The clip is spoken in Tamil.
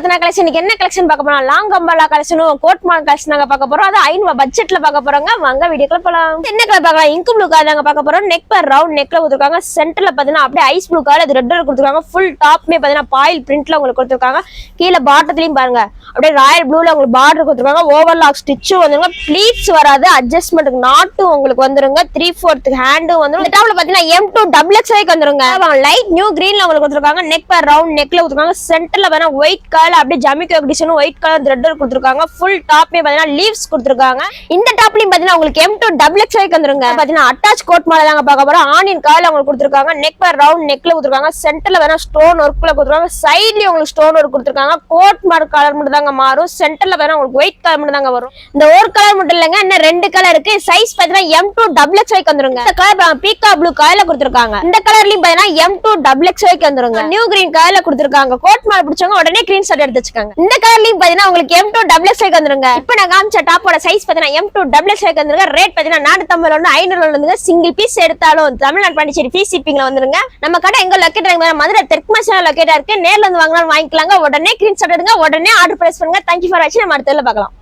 ரத்னா கலெக்ஷன் இன்னைக்கு என்ன கலெக்ஷன் பார்க்க போறோம்? லாங் அம்பர்லா கலெக்ஷனும் கோட் மாடல் கலெக்ஷன் நாங்க பார்க்க போறோம். அது 500 பட்ஜெட்ல பார்க்க போறோங்க. வாங்க வீடியோக்குள்ள போலாம். என்ன கலர் பார்க்கலாம்? இங்க் ப்ளூ கலர் நாங்க பார்க்க போறோம். நெக் பர் ரவுண்ட் நெக்ல கொடுத்திருக்காங்க. சென்டர்ல பாத்தீங்கன்னா அப்படியே ஐஸ் ப்ளூ கலர் அது ரெட் கலர் கொடுத்திருக்காங்க. ஃபுல் டாப்மே பாத்தீங்கன்னா பாயில் பிரிண்ட்ல உங்களுக்கு கொடுத்திருக்காங்க. கீழ பாட்டத்திலயும் பாருங்க அப்படியே ராயல் ப்ளூல உங்களுக்கு பார்டர் கொடுத்திருக்காங்க. ஓவர்லாக் ஸ்டிட்ச் வந்துருங்க. ப்ளீட்ஸ் வராது. அட்ஜஸ்ட்மென்ட்க்கு நாட்டும் உங்களுக்கு வந்துருங்க. 3/4 ஹேண்டும் வந்துரும். இந்த டாப்ல பாத்தீங்கன்னா M2 XXL வரைக்கும் வந்துருங்க. லைட் நியூ கிரீன்ல உங்களுக்கு கொடுத்திருக்காங்க. நெக் பர் ரவுண்ட் நெக்ல கொடுத்திருக்காங்க. சென்டர்ல பாத்தீங்கன்னா ஒயிட் கலர் அப்படியே ஜமிக்கோ டிசைன் ஒயிட் கலர் த்ரெட்டர் கொடுத்திருக்காங்க. ஃபுல் டாப்மே பாத்தீங்கன்னா லீவ்ஸ் கொடுத்திருக்காங்க. இந்த டாப்லயும் பாத்தீங்கன்னா உங்களுக்கு M2 XXL வரைக்கும் வந்துருங்க. பாத்தீங்கன்னா அட்டாச் கோட் மாடல் தாங்க பார்க்க போறோம். ஆனியன் கலர்ல உங்களுக்கு கொடுத்திருக்காங்க. நெக் பர் ரவுண்ட் நெக்ல கொடுத்திருக்காங்க. சென்டர்ல வேணா ஸ்டோன் ஒர்க்ல கொடுத்திருக்காங்க. சைடுலயும் உங்களுக்கு ஸ்டோன் ஒர்க் கொடுத்திருக்காங்க. கோட் மாடல் கலர் மட்டும் தாங்க மாறும். சென்டர்ல வேணா உங்களுக்கு ஒயிட் கலர் மட்டும் தாங்க வரும். இந்த ஒரு கலர் மட்டும் இல்லங்க, இன்னும் 2 கலர் இருக்கு. சைஸ் பாத்தீங்கன்னா M2 XXL வரைக்கும் வந்துருங்க. இந்த கலர் பீக்கா ப்ளூ கலர்ல கொடுத்திருக்காங்க. இந்த கலர்லயும் பாத்தீங்கன்னா M2 XXL வரைக்கும் வந்துருங்க. நியூ கிரீன் கலர்ல கொடுத்திருக்காங்க. கோட் மாடல் பிடிச்சவங்க உடனே கிரீன் ஷாட் எடுத்து வச்சுக்காங்க. இந்த கலர்லயும் பாத்தீங்கன்னா உங்களுக்கு M2 XXL வரைக்கும் வந்துருங்க. இப்போ நான் காமிச்ச டாப்போட சைஸ் பாத்தீங்கன்னா M2 XXL வரைக்கும் வந்துருங்க. ரேட் பாத்தீங்கன்னா 450 500 வந்துங்க. சிங்கிள் பீஸ் எடுத்தாலும் தமிழ்நாடு பாண்டிச்சேரி ஃப்ரீ ஷிப்பிங்ல வந்துருங்க. நம்ம கடை எங்க லொகேட் ஆகுது? மதுரை தெற்கு மசாலா லொகேட்டா இருக்கு. நேர்ல வந்து வாங்கினாலும் வாங்கிக்கலாங்க. உடனே கிரீன் ஷாட் எடுங்க. உடனே ஆர்டர் பிளேஸ் பண்ணுங்க. தேங்க்யூ ஃபார் வாட்சிங். நம்ம அடுத்த வீடியோல பார்க்கலாம்.